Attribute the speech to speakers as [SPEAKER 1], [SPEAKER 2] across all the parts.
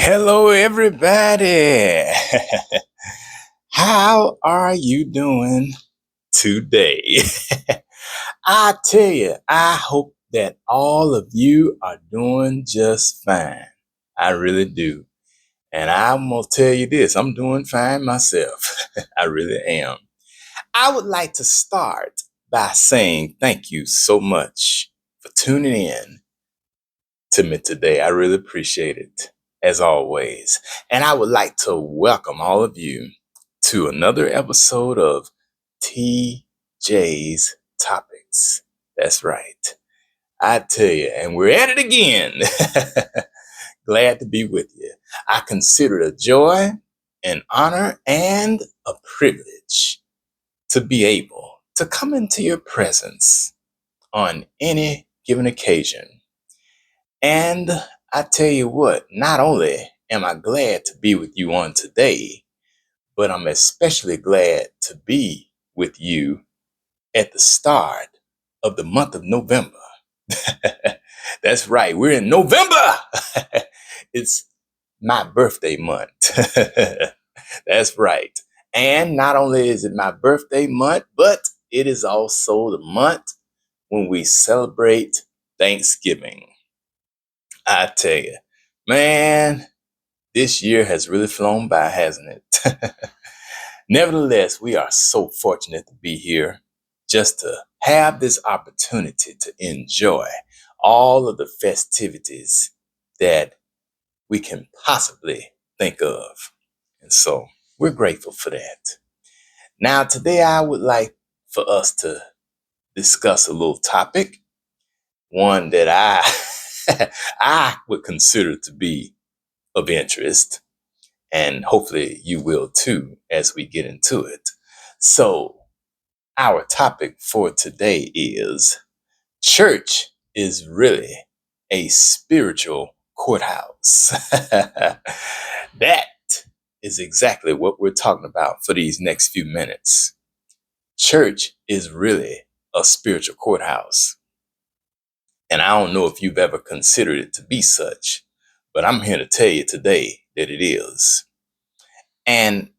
[SPEAKER 1] Hello, everybody. How are you doing today? I tell you, I hope that all of you are doing just fine. I really do. And I'm going to tell you this, I'm doing fine myself. I really am. I would like to start by saying thank you so much for tuning in to me today. I really appreciate it, as always. And I would like to welcome all of you to another episode of TJ's Topics. That's right. I tell you, and we're at it again. Glad to be with you. I consider it a joy, an honor, and a privilege to be able to come into your presence on any given occasion. And I tell you what, not only am I glad to be with you on today, but I'm especially glad to be with you at the start of the month of November. That's right, we're in November. It's my birthday month. That's right. And not only is it my birthday month, but it is also the month when we celebrate Thanksgiving. I tell you, man, this year has really flown by, hasn't it? Nevertheless, we are so fortunate to be here just to have this opportunity to enjoy all of the festivities that we can possibly think of. And so we're grateful for that. Now, today I would like for us to discuss a little topic, one that I would consider to be of interest, and hopefully you will too as we get into it. So, our topic for today is church is really a spiritual courthouse. That is exactly what we're talking about for these next few minutes. Church is really a spiritual courthouse. And I don't know if you've ever considered it to be such, but I'm here to tell you today that it is. And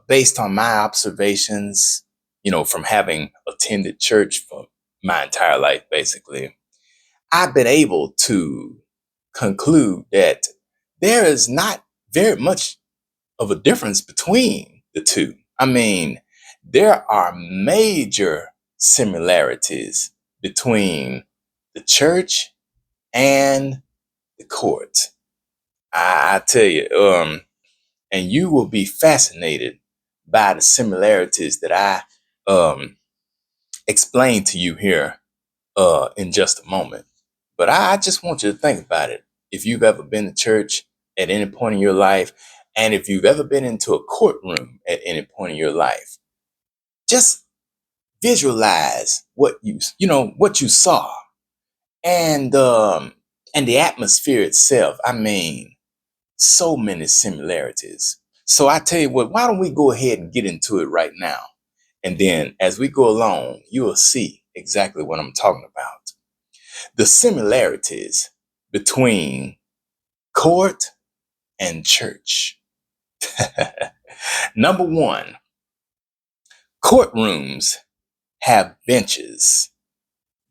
[SPEAKER 1] based on my observations, from having attended church for my entire life, basically, I've been able to conclude that there is not very much of a difference between the two. I mean, there are major similarities between the church and the court. I tell you, and you will be fascinated by the similarities that I explain to you here in just a moment. But I just want you to think about it. If you've ever been to church at any point in your life, and if you've ever been into a courtroom at any point in your life, just visualize what you saw, and the atmosphere itself. I mean, so many similarities. So I tell you what, why don't we go ahead and get into it right now? And then as we go along, you will see exactly what I'm talking about. The similarities between court and church. Number one, courtrooms have benches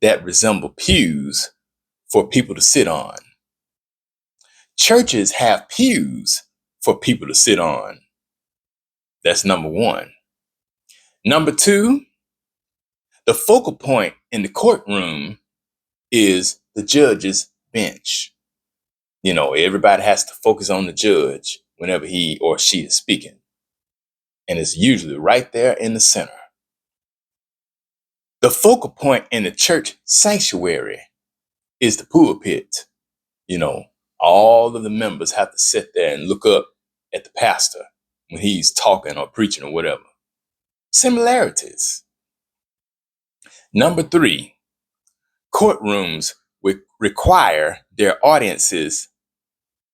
[SPEAKER 1] that resemble pews for people to sit on. Churches have pews for people to sit on. That's number one. Number two, the focal point in the courtroom is the judge's bench. Everybody has to focus on the judge whenever he or she is speaking. And it's usually right there in the center. The focal point in the church sanctuary is the pulpit. You know, all of the members have to sit there and look up at the pastor when he's talking or preaching or whatever. Similarities. Number three, courtrooms require their audiences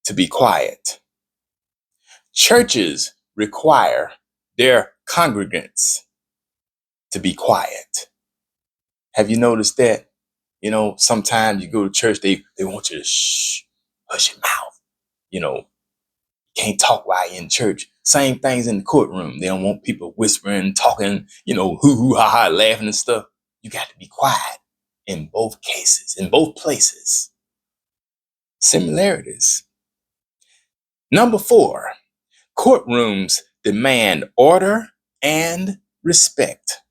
[SPEAKER 1] to be quiet. Churches require their congregants to be quiet. Have you noticed that? Sometimes you go to church, they want you to hush your mouth. can't talk while you're in church. Same things in the courtroom. They don't want people whispering, talking, hoo hoo ha ha, laughing and stuff. You got to be quiet in both cases, in both places. Similarities. Number 4, courtrooms demand order and respect.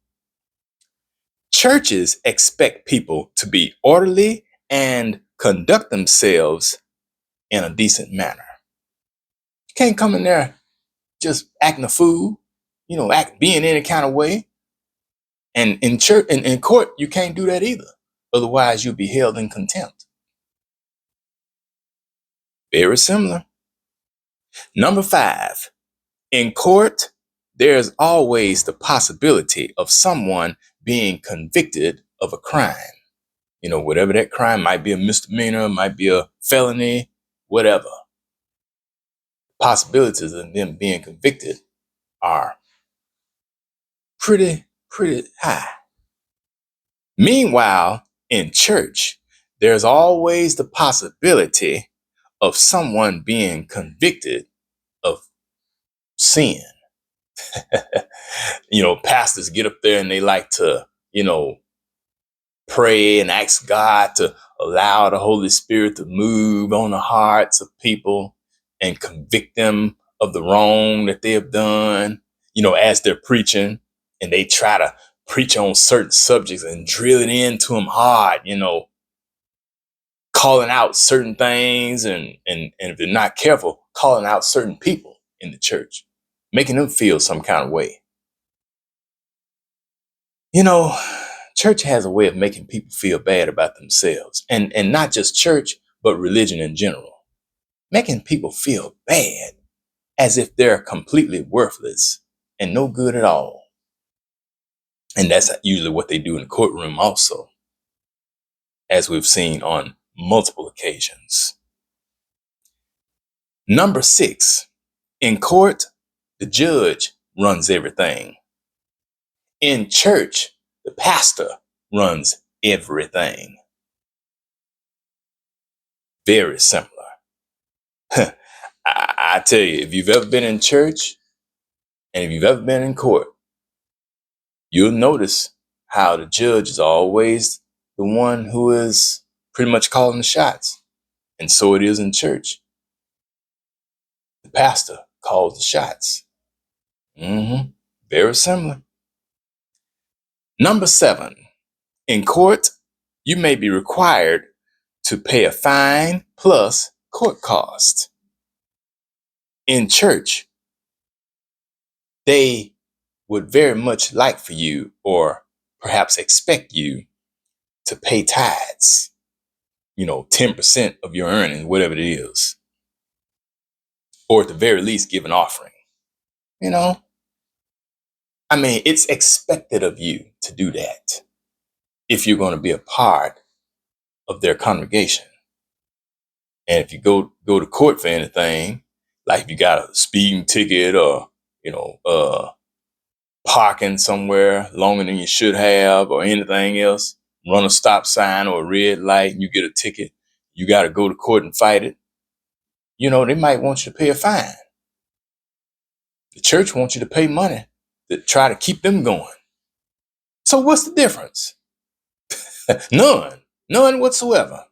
[SPEAKER 1] Churches expect people to be orderly and conduct themselves in a decent manner. You can't come in there just acting a fool, being any kind of way. And in church and in court, you can't do that either. Otherwise, you'll be held in contempt. Very similar. Number 5, in court, there's always the possibility of someone being convicted of a crime. Whatever that crime might be, a misdemeanor, might be a felony, whatever. Possibilities of them being convicted are pretty high. Meanwhile, in church, there's always the possibility of someone being convicted of sin. Pastors get up there and they like to, pray and ask God to allow the Holy Spirit to move on the hearts of people and convict them of the wrong that they have done, as they're preaching, and they try to preach on certain subjects and drill it into them hard, calling out certain things and if they're not careful, calling out certain people in the church, making them feel some kind of way. Church has a way of making people feel bad about themselves, and not just church, but religion in general, making people feel bad as if they're completely worthless and no good at all. And that's usually what they do in the courtroom also, as we've seen on multiple occasions. Number 6, in court, the judge runs everything. In church, the pastor runs everything. Very similar. I tell you, if you've ever been in church and if you've ever been in court, you'll notice how the judge is always the one who is pretty much calling the shots. And so it is in church. The pastor calls the shots. Very similar. Number 7, in court, you may be required to pay a fine plus court cost. In church, they would very much like for you, or perhaps expect you, to pay tithes, 10% of your earnings, whatever it is, or at the very least give an offering. It's expected of you to do that if you're going to be a part of their congregation. And if you go to court for anything, like if you got a speeding ticket or, parking somewhere longer than you should have or anything else, run a stop sign or a red light and you get a ticket, you got to go to court and fight it. They might want you to pay a fine. The church wants you to pay money to try to keep them going. So what's the difference? None whatsoever.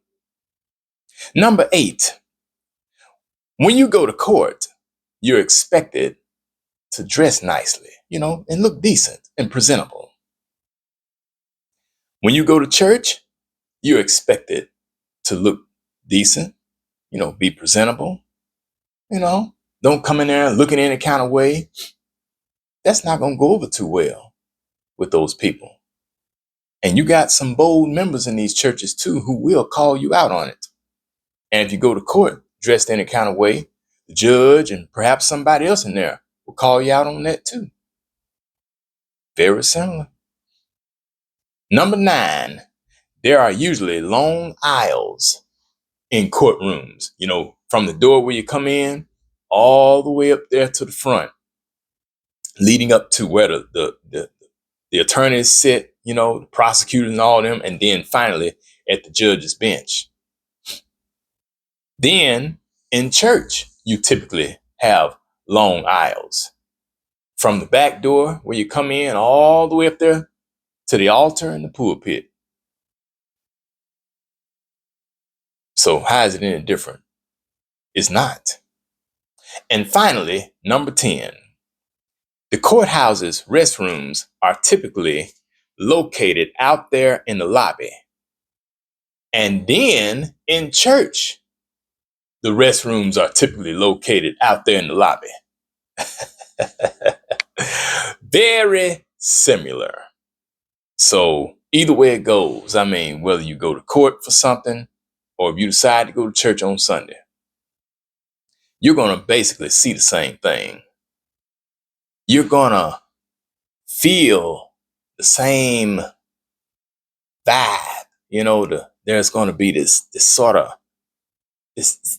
[SPEAKER 1] Number 8, when you go to court, you're expected to dress nicely, and look decent and presentable. When you go to church, you're expected to look decent, be presentable, don't come in there looking any kind of way. That's not going to go over too well with those people. And you got some bold members in these churches too who will call you out on it. And if you go to court dressed any kind of way, the judge and perhaps somebody else in there will call you out on that too. Very similar. Number 9, there are usually long aisles in courtrooms, from the door where you come in all the way up there to the front, leading up to where the attorneys sit, the prosecutors and all them, and then finally at the judge's bench. Then In church, you typically have long aisles from the back door where you come in all the way up there to the altar and the pulpit. So how is it any different? It's not. And finally, number 10, the courthouse's restrooms are typically located out there in the lobby. And then in church, the restrooms are typically located out there in the lobby. Very similar. So either way it goes, I mean, whether you go to court for something or if you decide to go to church on Sunday, you're going to basically see the same thing. You're going to feel the same vibe. There's going to be this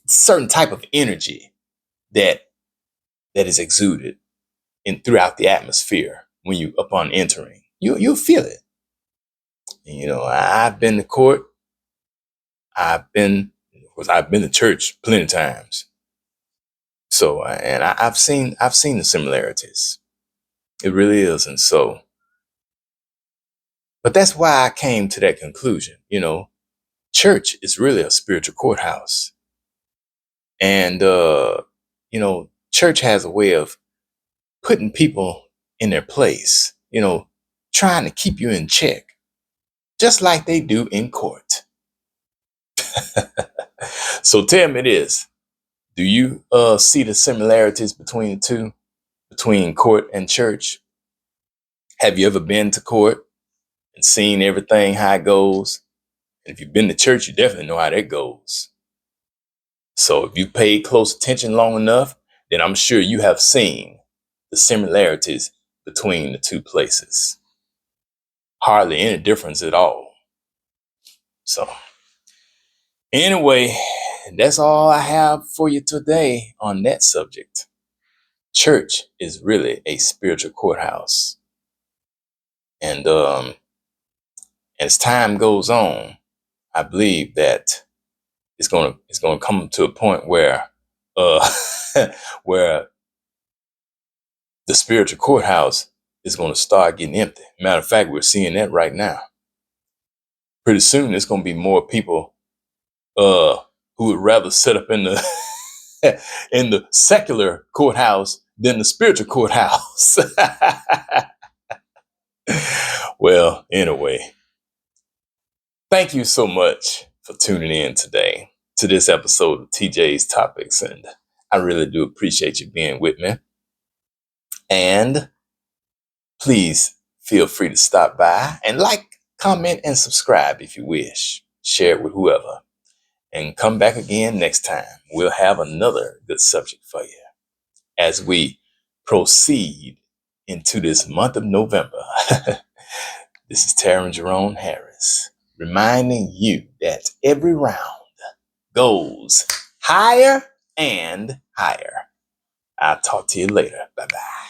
[SPEAKER 1] certain type of energy that is exuded throughout the atmosphere when you upon entering. You'll feel it. And, I've been to court. I've been to church plenty of times. So, and I've seen the similarities. It really is. And so, but that's why I came to that conclusion. Church is really a spiritual courthouse. And, church has a way of putting people in their place, trying to keep you in check, just like they do in court. So tell me this, do you see the similarities between the two, between court and church? Have you ever been to court and seen everything, how it goes? And if you've been to church, you definitely know how that goes. So if you paid close attention long enough, then I'm sure you have seen the similarities between the two places. Hardly any difference at all. So anyway, that's all I have for you today on that subject. Church is really a spiritual courthouse. And as time goes on, I believe that it's gonna come to a point where where the spiritual courthouse is gonna start getting empty. Matter of fact, we're seeing that right now. Pretty soon there's gonna be more people who would rather sit up in the in the secular courthouse than the spiritual courthouse. Well, anyway, thank you so much for tuning in today to this episode of TJ's Topics. And I really do appreciate you being with me. And please feel free to stop by and like, comment, and subscribe if you wish. Share it with whoever. And come back again next time. We'll have another good subject for you as we proceed into this month of November. This is Taryn Jerome Harris, reminding you that every round goes higher and higher. I'll talk to you later. Bye-bye.